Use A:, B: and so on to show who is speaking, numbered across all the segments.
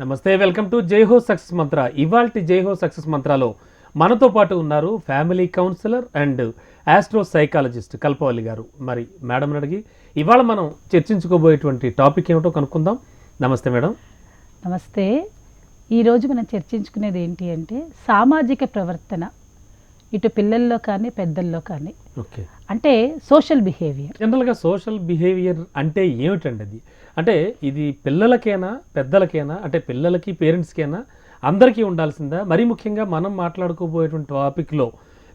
A: నమస్తే, welcome to Jai Ho success మంత్ర. ఇవాల్టి Jai Ho success మంత్రాలో మనతో పాటు ఉన్నారు family counsellor and astro psychologist Kalpavalli గారు. మరి మేడం అడిగి ఇవాళ మనం చర్చించుకోబోయేటువంటి టాపిక్ ఏమిటో కనుక్కుందాం. నమస్తే మేడం.
B: నమస్తే. ఈరోజు మనం చర్చించుకునేది ఏంటి అంటే సామాజిక ప్రవర్తన, ఇటు పిల్లల్లో కానీ పెద్దల్లో కానీ.
A: ఓకే,
B: అంటే సోషల్ బిహేవియర్.
A: జనరల్గా సోషల్ బిహేవియర్ అంటే ఏమిటండి అది? అంటే ఇది పిల్లలకైనా పెద్దలకైనా, అంటే పిల్లలకి పేరెంట్స్కైనా అందరికీ ఉండాల్సిందా? మరీ ముఖ్యంగా మనం మాట్లాడుకోబోయేటువంటి టాపిక్లో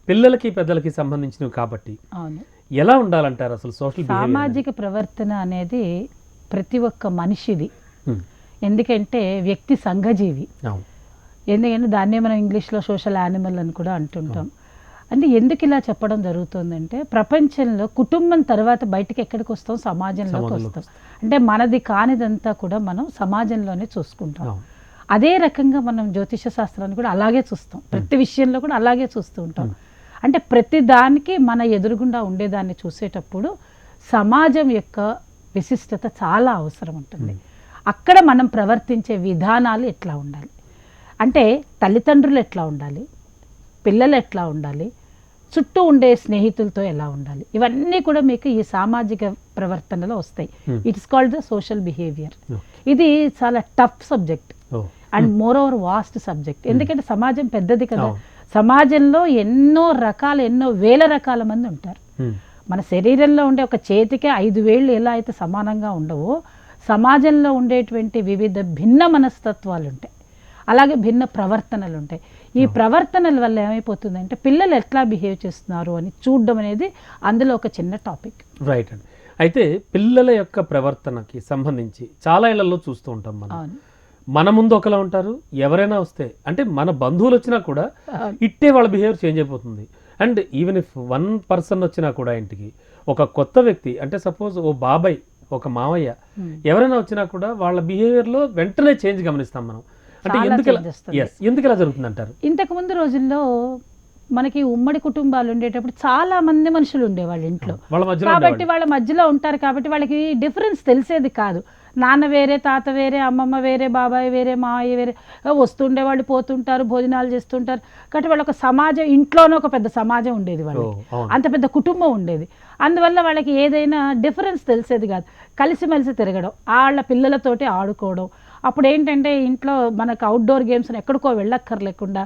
A: పిల్లలకి పెద్దలకి సంబంధించినవి కాబట్టి
B: అవును,
A: ఎలా ఉండాలంటారు అసలు సోషల్
B: సామాజిక ప్రవర్తన అనేది ప్రతి ఒక్క మనిషిది. ఎందుకంటే వ్యక్తి సంఘజీవి. ఎందుకంటే దాన్నే మనం ఇంగ్లీష్లో సోషల్ యానిమల్ అని కూడా అంటుంటాం. అంటే ఎందుకు ఇలా చెప్పడం జరుగుతుందంటే ప్రపంచంలో కుటుంబం తర్వాత బయటకు ఎక్కడికి వస్తాం? సమాజంలోకి వస్తాం. అంటే మనది కానిదంతా కూడా మనం సమాజంలోనే చూసుకుంటాం. అదే రకంగా మనం జ్యోతిష శాస్త్రాన్ని కూడా అలాగే చూస్తాం. ప్రతి విషయంలో కూడా అలాగే చూస్తూ ఉంటాం. అంటే ప్రతి దానికి మన ఎదురుగుండా ఉండేదాన్ని చూసేటప్పుడు సమాజం యొక్క విశిష్టత చాలా అవసరం ఉంటుంది. అక్కడ మనం ప్రవర్తించే విధానాలు ఎట్లా ఉండాలి అంటే తల్లిదండ్రులు ఎట్లా ఉండాలి, పిల్లలు ఎట్లా ఉండాలి, చుట్టూ ఉండే స్నేహితులతో ఎలా ఉండాలి, ఇవన్నీ కూడా మీకు ఈ సామాజిక ప్రవర్తనలో వస్తాయి. It's called the social behaviour. ఇది చాలా tough subject and moreover vast subject. ఎందుకంటే సమాజం పెద్దది కదా. సమాజంలో ఎన్నో వేల రకాల మంది ఉంటారు. మన శరీరంలో ఉండే ఒక చేతికే 5 వేళ్ళు ఎలా అయితే సమానంగా ఉండవో సమాజంలో ఉండేటువంటి వివిధ భిన్న మనస్తత్వాలు ఉంటాయి, అలాగే భిన్న ప్రవర్తనలు ఉంటాయి. ఈ ప్రవర్తనల వల్ల ఏమైపోతుందంటే పిల్లలు ఎట్లా బిహేవ్ చేస్తున్నారు అని చూడడం అనేది అందులో ఒక చిన్న టాపిక్.
A: రైట్ అండి. అయితే పిల్లల యొక్క ప్రవర్తనకి సంబంధించి చాలా ఇళ్లలో చూస్తూ ఉంటాం మనం. మన ముందు ఒకలా ఉంటారు, ఎవరైనా వస్తే అంటే మన బంధువులు వచ్చినా కూడా ఇట్టే వాళ్ళ బిహేవియర్ చేంజ్ అయిపోతుంది. అండ్ ఈవెన్ ఇఫ్ 1 పర్సన్ వచ్చినా కూడా ఇంటికి ఒక కొత్త వ్యక్తి, అంటే సపోజ్ ఓ బాబాయ్, ఒక మావయ్య ఎవరైనా వచ్చినా కూడా వాళ్ళ బిహేవియర్లో వెంటనే చేంజ్ గమనిస్తాం మనం. అంటే ఎందుకు ఇలా జరుగుతుంది అంటారు?
B: ఇంతకు ముందు రోజుల్లో మనకి ఉమ్మడి కుటుంబాలు ఉండేటప్పుడు చాలా మంది మనుషులు ఉండేవాళ్ళు ఇంట్లో. కాబట్టి వాళ్ళ మధ్యలో ఉంటారు కాబట్టి వాళ్ళకి డిఫరెన్స్ తెలిసేది కాదు. నాన్న వేరే, తాత వేరే, అమ్మమ్మ వేరే, బాబాయ్ వేరే, మావయ్య వేరే, వస్తుండేవాళ్ళు, పోతుంటారు, భోజనాలు చేస్తుంటారు. కాబట్టి వాళ్ళ ఒక సమాజం, ఇంట్లోనే ఒక పెద్ద సమాజం ఉండేది వాళ్ళకి, అంత పెద్ద కుటుంబం ఉండేది. అందువల్ల వాళ్ళకి ఏదైనా డిఫరెన్స్ తెలిసేది కాదు. కలిసిమెలిసి తిరగడం, వాళ్ళ పిల్లలతోటి ఆడుకోవడం. అప్పుడు ఏంటంటే ఇంట్లో మనకు అవుట్డోర్ గేమ్స్ ఎక్కడికో వెళ్ళక్కర్లేకుండా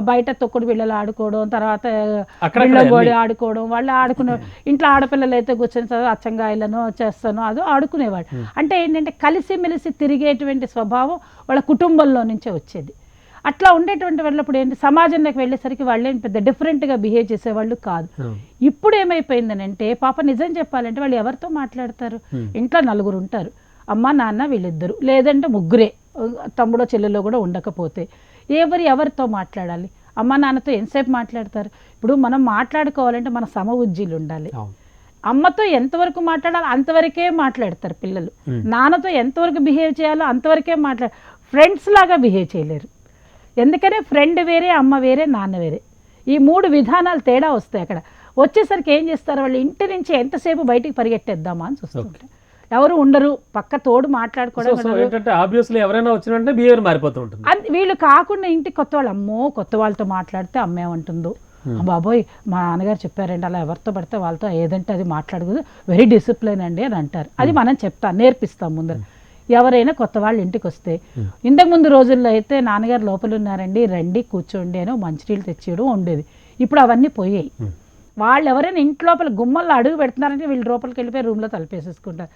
B: బయట తొక్కుడు పిల్లలు ఆడుకోవడం, తర్వాత గోడి ఆడుకోవడం, వాళ్ళు ఆడుకునే ఇంట్లో ఆడపిల్లలు అయితే కూర్చొని అచ్చంగాయలను చేస్తాను అదో ఆడుకునేవాడు. అంటే ఏంటంటే కలిసిమెలిసి తిరిగేటువంటి స్వభావం వాళ్ళ కుటుంబంలో నుంచే వచ్చేది. అట్లా ఉండేటువంటి వాళ్ళప్పుడు ఏంటి సమాజంలోకి వెళ్ళేసరికి వాళ్ళేం పెద్ద డిఫరెంట్గా బిహేవ్ చేసేవాళ్ళు కాదు. ఇప్పుడు ఏమైపోయిందని అంటే పాప నిజం చెప్పాలంటే వాళ్ళు ఎవరితో మాట్లాడతారు? ఇంట్లో 4 ఉంటారు, అమ్మ నాన్న వీళ్ళిద్దరు, లేదంటే 3, తమ్ముడో చెల్లెలో కూడా ఉండకపోతే ఎవరితో మాట్లాడాలి? అమ్మ నాన్నతో ఎంతసేపు మాట్లాడతారు? ఇప్పుడు మనం మాట్లాడుకోవాలంటే మన సమఉజ్జీలు ఉండాలి. అమ్మతో ఎంతవరకు మాట్లాడాలో అంతవరకే మాట్లాడతారు పిల్లలు. నాన్నతో ఎంతవరకు బిహేవ్ చేయాలో అంతవరకే ఫ్రెండ్స్ లాగా బిహేవ్ చేయలేరు. ఎందుకనే ఫ్రెండ్ వేరే, అమ్మ వేరే, నాన్న వేరే. ఈ 3 విధానాలు తేడా వస్తాయి. అక్కడ వచ్చేసరికి ఏం చేస్తారు? వాళ్ళు ఇంటి నుంచి ఎంతసేపు బయటికి పరిగెట్టేద్దామా అని చూస్తుంటారు. ఎవరు ఉండరు, పక్క తోడు మాట్లాడుకోవడం. వీళ్ళు కాకుండా ఇంటికి కొత్త వాళ్ళు, అమ్మో కొత్త వాళ్ళతో మాట్లాడితే అమ్మేమంటుందో, బాబోయ్ మా నాన్నగారు చెప్పారండి అలా ఎవరితో పడితే వాళ్ళతో ఏదంటే అది మాట్లాడకూడదు, వెరీ డిసిప్లిన్ అండి అని అంటారు. అది మనం నేర్పిస్తాం ముందర. ఎవరైనా కొత్త వాళ్ళు ఇంటికి వస్తే, ఇంతకుముందు రోజుల్లో అయితే నాన్నగారు లోపల ఉన్నారండి, రండి కూర్చోండి అని మంచినీళ్ళు తెచ్చేయడం ఉండేది. ఇప్పుడు అవన్నీ పోయాయి. వాళ్ళు ఎవరైనా ఇంటి లోపల గుమ్మల్లో అడుగు పెడుతున్నారంటే వీళ్ళు లోపలికి వెళ్ళిపోయి రూమ్లో తలుపేసేసుకుంటారు.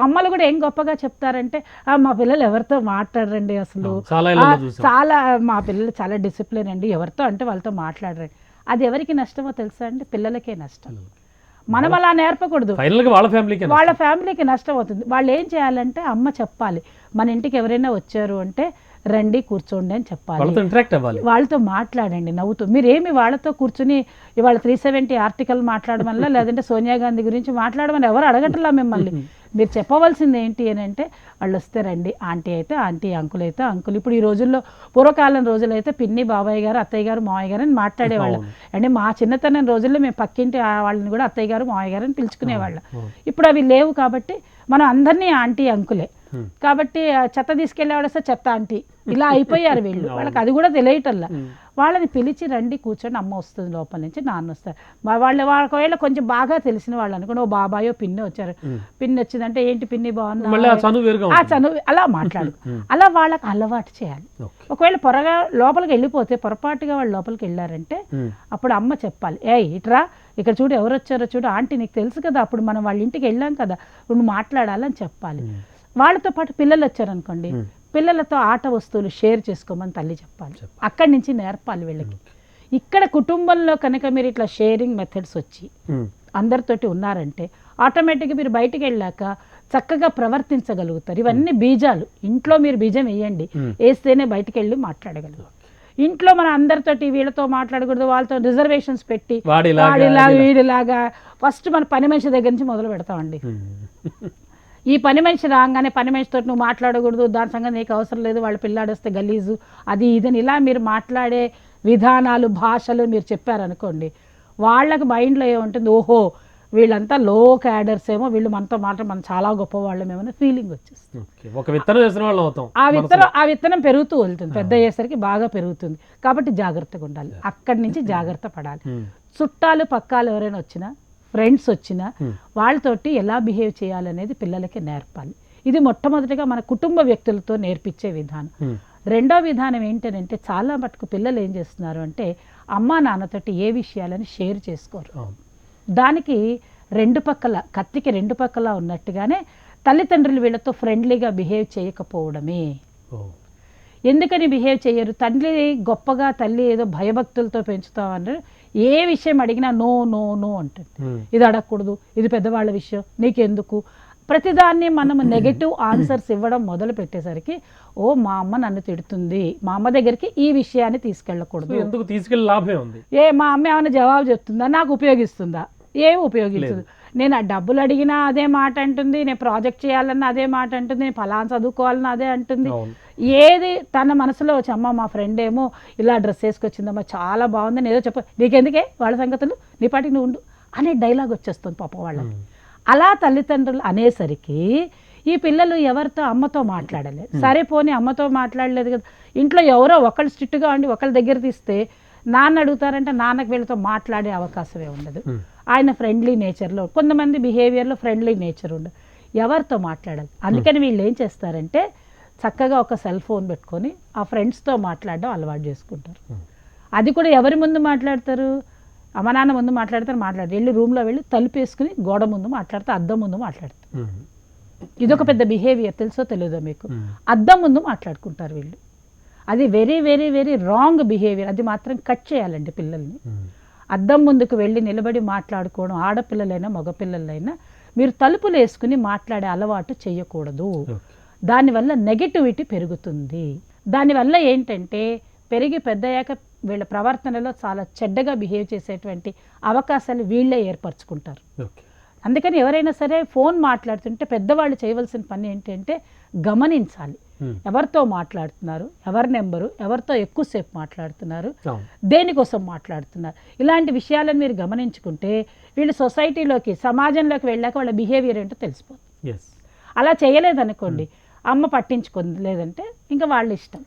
B: అమ్మలు కూడా ఏం గొప్పగా చెప్తారంటే మా పిల్లలు ఎవరితో మాట్లాడరండి, అసలు చాలా మా పిల్లలు చాలా డిసిప్లిన్ అండి, ఎవరితో అంటే వాళ్ళతో మాట్లాడరండి. అది ఎవరికి నష్టమో తెలుసా అండి? పిల్లలకే నష్టం. మనం అలా నేర్పకూడదు, వాళ్ళ ఫ్యామిలీకి నష్టం అవుతుంది. వాళ్ళు ఏం చేయాలంటే అమ్మ చెప్పాలి, మన ఇంటికి ఎవరైనా వచ్చారు అంటే రండి కూర్చోండి అని చెప్పాలి, వాళ్ళతో మాట్లాడండి నవ్వుతూ. మీరేమి వాళ్ళతో కూర్చుని ఇవాళ 370 ఆర్టికల్ మాట్లాడమన్నా లేదంటే సోనియా గాంధీ గురించి మాట్లాడమని ఎవరు అడగట్లా మిమ్మల్ని. మీరు చెప్పవలసింది ఏంటి అని అంటే వాళ్ళు వస్తే రండి, ఆంటీ అయితే ఆంటీ, అంకుల్ అయితే అంకుల్. ఇప్పుడు ఈ రోజుల్లో పూర్వకాలం రోజులైతే పిన్ని, బాబాయ్ గారు, అత్తయ్య గారు, మావయ్య గారు అని మాట్లాడేవాళ్ళం. అంటే మా చిన్నతనం రోజుల్లో మేము పక్కింటి వాళ్ళని కూడా అత్తయ్య గారు, మావయ్య గారు అని పిలుచుకునేవాళ్ళం. ఇప్పుడు అవి లేవు కాబట్టి మనం అందరినీ ఆంటీ, అంకులే. కాబట్టి ఆ చెత్త తీసుకెళ్ళేవాడేస్తే చెత్త ఆంటీ ఇలా అయిపోయారు వీళ్ళు. వాళ్ళకి అది కూడా తెలియటల్లా. వాళ్ళని పిలిచి రండి కూర్చొని, అమ్మ వస్తుంది లోపల నుంచి, నాన్న వస్తారు. వాళ్ళ ఒకవేళ కొంచెం బాగా తెలిసిన వాళ్ళు అనుకోండి, ఓ బాబాయో పిన్ని వచ్చారు, పిన్ని వచ్చిందంటే ఏంటి పిన్ని బాగున్నా, ఆ చనువు అలా మాట్లాడు. అలా వాళ్ళకి అలవాటు చేయాలి. ఒకవేళ లోపలికి వెళ్ళిపోతే పొరపాటుగా వాళ్ళు లోపలికి వెళ్ళారంటే అప్పుడు అమ్మ చెప్పాలి, ఇట్రా ఇక్కడ చూడు ఎవరు వచ్చారో చూడు, ఆంటీ నీకు తెలుసు కదా, అప్పుడు మనం వాళ్ళ ఇంటికి వెళ్ళాం కదా, నువ్వు మాట్లాడాలని చెప్పాలి. వాళ్ళతో పాటు పిల్లలు వచ్చారనుకోండి, పిల్లలతో ఆట వస్తువులు షేర్ చేసుకోమని తల్లి చెప్పాలి. అక్కడి నుంచి నేర్పాలి వీళ్ళకి. ఇక్కడ కుటుంబంలో కనుక మీరు ఇట్లా షేరింగ్ మెథడ్స్ వచ్చి అందరితోటి ఉన్నారంటే ఆటోమేటిక్గా మీరు బయటికి వెళ్ళాక చక్కగా ప్రవర్తించగలుగుతారు. ఇవన్నీ బీజాలు. ఇంట్లో మీరు బీజం వేయండి, వేస్తేనే బయటికి వెళ్ళి మాట్లాడగలరు. ఇంట్లో మన అందరితోటి వీళ్ళతో మాట్లాడకూడదు, వాళ్ళతో రిజర్వేషన్స్ పెట్టి వాడిలాగా వీడిలాగా ఫస్ట్ మన పని మనిషి దగ్గర నుంచి మొదలు పెడతామండి. ఈ పని మనిషి రాగానే పని మనిషితో నువ్వు మాట్లాడకూడదు, దాని సంగతి నీకు అవసరం లేదు, వాళ్ళ పిల్లాడొస్తే గలీజు అది ఇదని ఇలా మీరు మాట్లాడే విధానాలు భాషలు మీరు చెప్పారనుకోండి, వాళ్ళకి మైండ్లో ఏముంటుంది, ఓహో వీళ్ళంతా లో క్యాడర్స్ ఏమో, వీళ్ళు మనతో మనం చాలా గొప్ప వాళ్ళమేమో ఫీలింగ్ వచ్చేస్తుంది. ఆ విత్తనం పెరుగుతూ వెళ్తుంది, పెద్ద అయ్యేసరికి బాగా పెరుగుతుంది. కాబట్టి జాగ్రత్తగా ఉండాలి, అక్కడి నుంచి జాగ్రత్త పడాలి. చుట్టాలు పక్కాలు ఎవరైనా వచ్చినా, ఫ్రెండ్స్ వచ్చినా వాళ్ళతోటి ఎలా బిహేవ్ చేయాలనేది పిల్లలకి నేర్పాలి. ఇది మొట్టమొదటిగా మన కుటుంబ వ్యక్తులతో నేర్పించే విధానం. రెండో విధానం ఏంటంటే చాలా మటుకు పిల్లలు ఏం చేస్తున్నారు అంటే అమ్మా నాన్నతోటి ఏ విషయాలని షేర్ చేసుకోరు. దానికి కత్తికి రెండు పక్కల ఉన్నట్టుగానే తల్లిదండ్రులు వీళ్ళతో ఫ్రెండ్లీగా బిహేవ్ చేయకపోవడమే. ఎందుకని బిహేవ్ చేయరు? తండ్రి గొప్పగా, తల్లి ఏదో భయభక్తులతో పెంచుతామన్నారు. ఏ విషయం అడిగినా నో నో నో అంటుంది. ఇది అడగకూడదు, ఇది పెద్దవాళ్ళ విషయం, నీకెందుకు? ప్రతిదాన్ని మనం నెగటివ్ ఆన్సర్స్ ఇవ్వడం మొదలు పెట్టేసరికి మా అమ్మ నన్ను తిడుతుంది, మా అమ్మ దగ్గరికి ఈ విషయాన్ని తీసుకెళ్ళకూడదు,
A: ఎందుకు తీసుకెళ్ళి లాభమే ఉంది,
B: మా అమ్మ ఏమైనా జవాబు చెప్తుందా, నాకు ఉపయోగిస్తుందా, ఏమి ఉపయోగించదు. నేను ఆ డబ్బులు అడిగినా అదే మాట అంటుంది, నేను ప్రాజెక్ట్ చేయాలన్నా అదే మాట అంటుంది, నేను ఫలానా చదువుకోవాలన్నా అదే అంటుంది. ఏది తన మనసులో వచ్చి, అమ్మ మా ఫ్రెండ్ ఏమో ఇలా డ్రెస్ వేసుకొచ్చిందమ్మా చాలా బాగుందని ఏదో చెప్ప, నీకెందుకే వాళ్ళ సంగతులు, నీ పాటికి నువ్వు ఉండు అనే డైలాగ్ వచ్చేస్తుంది పాప వాళ్ళకి. అలా తల్లిదండ్రులు అనేసరికి ఈ పిల్లలు ఎవరితో అమ్మతో మాట్లాడలేదు. సరే పోనీ అమ్మతో మాట్లాడలేదు కదా, ఇంట్లో ఎవరో ఒకళ్ళు స్ట్రిక్ట్గా ఉండి ఒకళ్ళ దగ్గర తీస్తే నాన్న అడుగుతారంటే నాన్నకు వీళ్ళతో మాట్లాడే అవకాశమే ఉండదు. ఆయన ఫ్రెండ్లీ నేచర్లో, కొంతమంది బిహేవియర్లో ఫ్రెండ్లీ నేచర్ ఉండదు, ఎవరితో మాట్లాడాలి. అందుకని వీళ్ళు ఏం చేస్తారంటే చక్కగా ఒక సెల్ ఫోన్ పెట్టుకొని ఆ ఫ్రెండ్స్తో మాట్లాడడం అలవాటు చేసుకుంటారు. అది కూడా ఎవరి ముందు మాట్లాడతారు? అమ్మ నాన్న ముందు మాట్లాడతారు, వెళ్ళి రూమ్లో వెళ్ళి తలుపేసుకుని గోడ ముందు మాట్లాడతారు, అద్దం ముందు మాట్లాడతారు. ఇదొక పెద్ద బిహేవియర్, తెలుసో తెలియదో మీకు? అద్దం ముందు మాట్లాడుకుంటారు వీళ్ళు. అది very very very wrong behaviour. అది మాత్రం కట్ చేయాలండి పిల్లల్ని. అద్దం ముందుకు వెళ్ళి నిలబడి మాట్లాడుకోవడం, ఆడపిల్లలైనా మగపిల్లలైనా మీరు తలుపులు వేసుకుని మాట్లాడే అలవాటు చేయకూడదు. దానివల్ల నెగటివిటీ పెరుగుతుంది. దానివల్ల ఏంటంటే పెరిగి పెద్దయ్యాక వీళ్ళ ప్రవర్తనలో చాలా చెడ్డగా బిహేవ్ చేసేటువంటి అవకాశాలు వీళ్ళే ఏర్పరచుకుంటారు. అందుకని ఎవరైనా సరే ఫోన్ మాట్లాడుతుంటే పెద్దవాళ్ళు చేయవలసిన పని ఏంటంటే గమనించాలి, ఎవరితో మాట్లాడుతున్నారు, ఎవరి నెంబరు, ఎవరితో ఎక్కువసేపు మాట్లాడుతున్నారు, దేనికోసం మాట్లాడుతున్నారు. ఇలాంటి విషయాలను మీరు గమనించుకుంటే వీళ్ళు సొసైటీలోకి, సమాజంలోకి వెళ్ళాక వాళ్ళ బిహేవియర్ ఏంటో తెలిసిపోతుంది. అలా చేయలేదనుకోండి, అమ్మ పట్టించుకోలేదంటే ఇంకా వాళ్ళ ఇష్టం.